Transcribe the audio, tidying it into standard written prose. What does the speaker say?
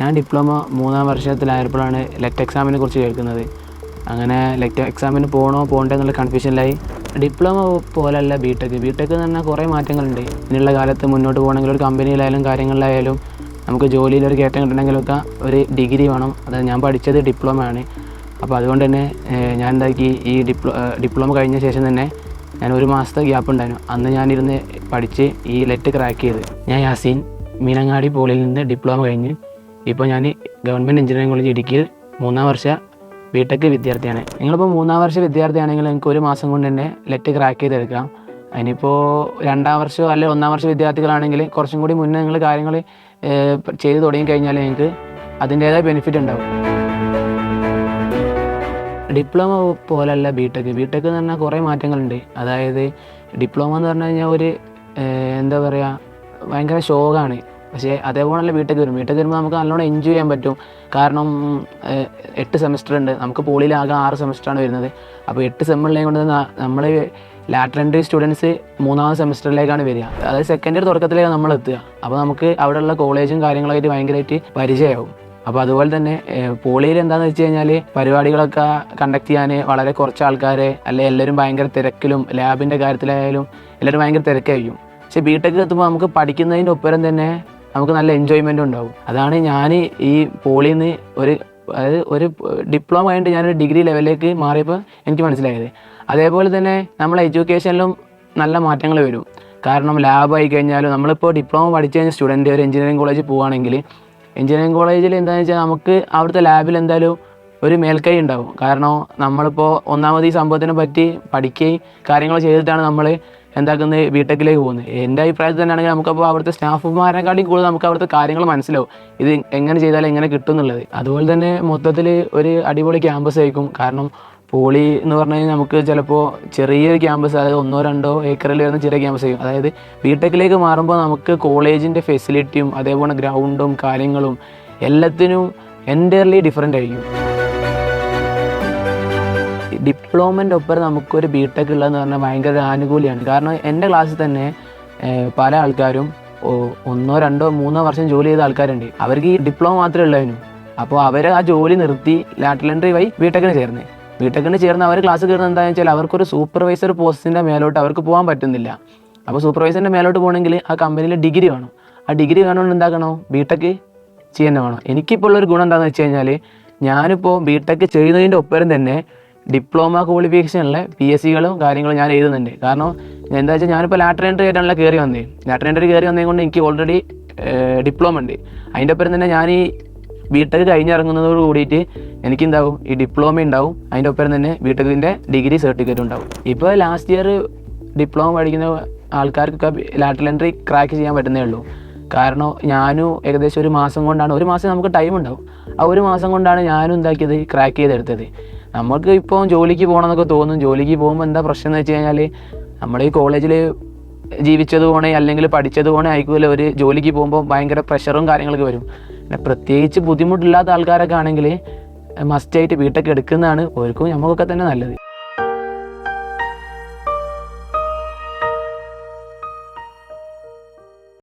ഞാൻ diploma 3ാം വർഷത്തിലായപ്പോഴാണ് let എക്സാമിനെ കുറിച്ച് കേൾക്കുന്നത്. അങ്ങനെ ലെറ്റ് എക്സാമിന് പോകണ്ടേ എന്നുള്ള കൺഫ്യൂഷനിലായി. ഡിപ്ലോമ പോലല്ല ബിടെക് എന്ന് പറഞ്ഞാൽ കുറേ മാറ്റങ്ങളുണ്ട്. ഇനിയുള്ള കാലത്ത് മുന്നോട്ട് പോകണമെങ്കിൽ ഒരു കമ്പനിയിലായാലും കാര്യങ്ങളിലായാലും നമുക്ക് ജോലിയിലൊരു കയറ്റം കിട്ടണമെങ്കിലൊക്കെ ഒരു ഡിഗ്രി വേണം. അതായത് ഞാൻ പഠിച്ചത് ഡിപ്ലോമ ആണ്. അപ്പോൾ അതുകൊണ്ട് തന്നെ ഞാൻ എന്താക്കി, ഈ ഡിപ്ലോമ കഴിഞ്ഞ ശേഷം തന്നെ ഞാൻ 1 മാസത്തെ ഗ്യാപ്പ് ഉണ്ടായിരുന്നു. അന്ന് ഞാനിരുന്ന് പഠിച്ച് ഈ ലെറ്റ് ക്രാക്ക് ചെയ്ത്. ഞാൻ യാസീൻ, മീനങ്ങാടി പോളിയിൽ നിന്ന് ഡിപ്ലോമ കഴിഞ്ഞ് ഇപ്പോൾ ഞാൻ ഗവൺമെൻറ് എഞ്ചിനീയറിംഗ് കോളേജ് ഇടുക്കിയിൽ 3ാം വർഷ ബിടെക് വിദ്യാർത്ഥിയാണ്. നിങ്ങളിപ്പോൾ 3ാം വർഷ വിദ്യാർത്ഥിയാണെങ്കിൽ നിങ്ങൾക്ക് 1 മാസം കൊണ്ട് തന്നെ ലെറ്റ് ക്രാക്ക് ചെയ്തെടുക്കാം. അതിനിപ്പോൾ 2ാം വർഷമോ അല്ലെങ്കിൽ 1ാം വർഷ വിദ്യാർത്ഥികളാണെങ്കിൽ കുറച്ചും കൂടി മുന്നേ നിങ്ങൾ കാര്യങ്ങൾ ചെയ്ത് തുടങ്ങിക്കഴിഞ്ഞാൽ നിങ്ങൾക്ക് അതിൻ്റേതായ ബെനിഫിറ്റ് ഉണ്ടാവും. ഡിപ്ലോമ പോലല്ല ബിടെക് എന്ന് പറഞ്ഞാൽ കുറേ മാറ്റങ്ങളുണ്ട്. അതായത് ഡിപ്ലോമ എന്ന് പറഞ്ഞു കഴിഞ്ഞാൽ ഒരു എന്താ പറയുക, ഭയങ്കര ഷോക്കാണ്. പക്ഷേ അതേപോലെയല്ല ബിടെക് വരുമ്പോൾ നമുക്ക് നല്ലോണം എൻജോയ് ചെയ്യാൻ പറ്റും. കാരണം 8 സെമസ്റ്റർ ഉണ്ട്. നമുക്ക് പോളിയിൽ ആകെ 6 സെമസ്റ്ററാണ് വരുന്നത്. അപ്പോൾ 8 സെമ്മിലേയും കൊണ്ട് നമ്മൾ ലാറ്ററൽ എൻട്രി സ്റ്റുഡൻസ് 3ാം സെമസ്റ്ററിലേക്കാണ് വരിക. അതായത് സെക്കൻഡ് ഇയർ തുടക്കത്തിലേക്ക് നമ്മൾ എത്തുക. അപ്പോൾ നമുക്ക് അവിടെയുള്ള കോളേജും കാര്യങ്ങളായിട്ട് ഭയങ്കരമായിട്ട് പരിചയമാവും. അപ്പോൾ അതുപോലെ തന്നെ പോളിയിൽ എന്താണെന്ന് വെച്ച് കഴിഞ്ഞാൽ പരിപാടികളൊക്കെ കണ്ടക്ട് ചെയ്യാൻ വളരെ കുറച്ച് ആൾക്കാരെ, അല്ലെങ്കിൽ എല്ലാവരും ഭയങ്കര തിരക്കിലും ലാബിൻ്റെ കാര്യത്തിലായാലും എല്ലാവരും ഭയങ്കര തിരക്കായിരിക്കും. പക്ഷേ ബിടെക് എത്തുമ്പോൾ നമുക്ക് പഠിക്കുന്നതിൻ്റെ ഒപ്പം തന്നെ നമുക്ക് നല്ല എൻജോയ്മെൻറ്റും ഉണ്ടാവും. അതാണ് ഞാൻ ഈ പോളിയിൽ നിന്ന് ഒരു ഡിപ്ലോമ കഴിഞ്ഞിട്ട് ഞാനൊരു ഡിഗ്രി ലെവലിലേക്ക് മാറിയപ്പോൾ എനിക്ക് മനസ്സിലായത്. അതേപോലെ തന്നെ നമ്മളെ എഡ്യൂക്കേഷനിലും നല്ല മാറ്റങ്ങൾ വരും. കാരണം ലാബായി കഴിഞ്ഞാലും നമ്മളിപ്പോൾ ഡിപ്ലോമ പഠിച്ചു കഴിഞ്ഞ സ്റ്റുഡൻറ്റ് ഒരു എഞ്ചിനീയറിംഗ് കോളേജിൽ പോവുകയാണെങ്കിൽ എഞ്ചിനീയറിംഗ് കോളേജിൽ എന്താണെന്ന് വെച്ചാൽ നമുക്ക് അവിടുത്തെ ലാബിൽ എന്തായാലും ഒരു മേൽക്കൈ ഉണ്ടാവും. കാരണം നമ്മളിപ്പോൾ ഒന്നാമത് ഈ സംഭവത്തിനെ പറ്റി പഠിക്കുകയും കാര്യങ്ങൾ ചെയ്തിട്ടാണ് നമ്മൾ എന്താക്കുന്നത് ബിടെക്കിലേക്ക് പോകുന്നത്. എൻ്റെ അഭിപ്രായത്തിൽ തന്നെയാണെങ്കിൽ നമുക്കപ്പോൾ അവിടുത്തെ സ്റ്റാഫുമാരെക്കാളും കൂടുതൽ നമുക്ക് അവിടുത്തെ കാര്യങ്ങൾ മനസ്സിലാവും, ഇത് എങ്ങനെ ചെയ്താൽ എങ്ങനെ കിട്ടും എന്നുള്ളത്. അതുപോലെ തന്നെ മൊത്തത്തിൽ ഒരു അടിപൊളി ക്യാമ്പസ് ആയിരിക്കും. കാരണം പോളി എന്ന് പറഞ്ഞു കഴിഞ്ഞാൽ നമുക്ക് ചിലപ്പോൾ ചെറിയൊരു ക്യാമ്പസ്, അതായത് 1-2 ഏക്കറിൽ വരുന്ന ചെറിയ ക്യാമ്പസ് ആയിരിക്കും. അതായത് ബിടെക്കിലേക്ക് മാറുമ്പോൾ നമുക്ക് കോളേജിൻ്റെ ഫെസിലിറ്റിയും അതേപോലെ ഗ്രൗണ്ടും കാര്യങ്ങളും എല്ലാത്തിനും എൻ്റയർലി ഡിഫറെൻ്റ് ആയിരിക്കും. ഡിപ്ലോമൻ്റെ ഒപ്പം നമുക്കൊരു ബിടെക് ഉള്ളതെന്ന് പറഞ്ഞാൽ ഭയങ്കര ആനുകൂല്യമാണ്. കാരണം എൻ്റെ ക്ലാസ്സിൽ തന്നെ പല ആൾക്കാരും 1-2-3 വർഷം ജോലി ചെയ്ത ആൾക്കാരുണ്ട്. അവർക്ക് ഈ ഡിപ്ലോമ മാത്രമേ ഉള്ളതിനും. അപ്പോൾ അവർ ആ ജോലി നിർത്തി ലാറ്ററൽ എൻട്രി വഴി ബിടെക്കിന് ചേർന്ന് അവർ ക്ലാസ് കയറുന്നത് എന്താണെന്ന് വെച്ചാൽ അവർക്കൊരു സൂപ്പർവൈസർ പോസ്റ്റിൻ്റെ മേലോട്ട് അവർക്ക് പോകാൻ പറ്റുന്നില്ല. അപ്പോൾ സൂപ്പർവൈസറിൻ്റെ മേലോട്ട് പോകണമെങ്കിൽ ആ കമ്പനിയിൽ ഡിഗ്രി വേണം. ആ ഡിഗ്രി വേണമെന്ന് എന്താക്കണോ, ബിടെക് ചെയ്യുന്ന വേണം. എനിക്കിപ്പോൾ ഉള്ളൊരു ഗുണം എന്താണെന്ന് വെച്ച് കഴിഞ്ഞാൽ ഞാനിപ്പോൾ ബിടെക് ചെയ്യുന്നതിൻ്റെ ഒപ്പം തന്നെ ഡിപ്ലോമ ക്വാളിഫിക്കേഷനുള്ള PSCകളും കാര്യങ്ങളും ഞാൻ എഴുതുന്നുണ്ട്. കാരണം എന്താ വെച്ചാൽ ഞാനിപ്പോൾ ലാറ്ററൽ എൻട്രി ആയിട്ടാണല്ലോ കയറി വന്നത് കൊണ്ട് എനിക്ക് ഓൾറെഡി ഡിപ്ലോമ ഉണ്ട്. അതിൻ്റെ ഒപ്പം തന്നെ ഞാൻ ഈ ബിടെക് കഴിഞ്ഞിറങ്ങുന്നതോട് കൂടിയിട്ട് എനിക്കെന്താവും, ഈ ഡിപ്ലോമ ഉണ്ടാവും, അതിൻ്റെ ഒപ്പം തന്നെ ബിടെക്കിൻ്റെ ഡിഗ്രി സർട്ടിഫിക്കറ്റ് ഉണ്ടാവും. ഇപ്പോൾ ലാസ്റ്റ് ഇയർ ഡിപ്ലോമ പഠിക്കുന്ന ആൾക്കാർക്കൊക്കെ ലാറ്ററൽ എൻട്രി ക്രാക്ക് ചെയ്യാൻ പറ്റുന്നേ ഉള്ളൂ. കാരണം ഞാനും ഏകദേശം 1 മാസം കൊണ്ടാണ്, 1 മാസം നമുക്ക് ടൈം ഉണ്ടാവും, ആ 1 മാസം കൊണ്ടാണ് ഞാനും എന്താക്കിയത്, ക്രാക്ക് ചെയ്തെടുത്തത്. നമുക്ക് ഇപ്പോൾ ജോലിക്ക് പോകണമെന്നൊക്കെ തോന്നും. ജോലിക്ക് പോകുമ്പോൾ എന്താ പ്രശ്നം എന്ന് വെച്ച് കഴിഞ്ഞാൽ നമ്മൾ ഈ കോളേജിൽ ജീവിച്ചത് പോണേ അല്ലെങ്കിൽ പഠിച്ചത് പോണേ ആയിക്കില്ല, ഒരു ജോലിക്ക് പോകുമ്പോൾ ഭയങ്കര പ്രഷറും കാര്യങ്ങളൊക്കെ വരും. പിന്നെ പ്രത്യേകിച്ച് ബുദ്ധിമുട്ടില്ലാത്ത ആൾക്കാരൊക്കെ ആണെങ്കിൽ മസ്റ്റായിട്ട് ബിടെക് എടുക്കുന്നതാണ് ഓർക്കും നമുക്കൊക്കെ തന്നെ നല്ലത്.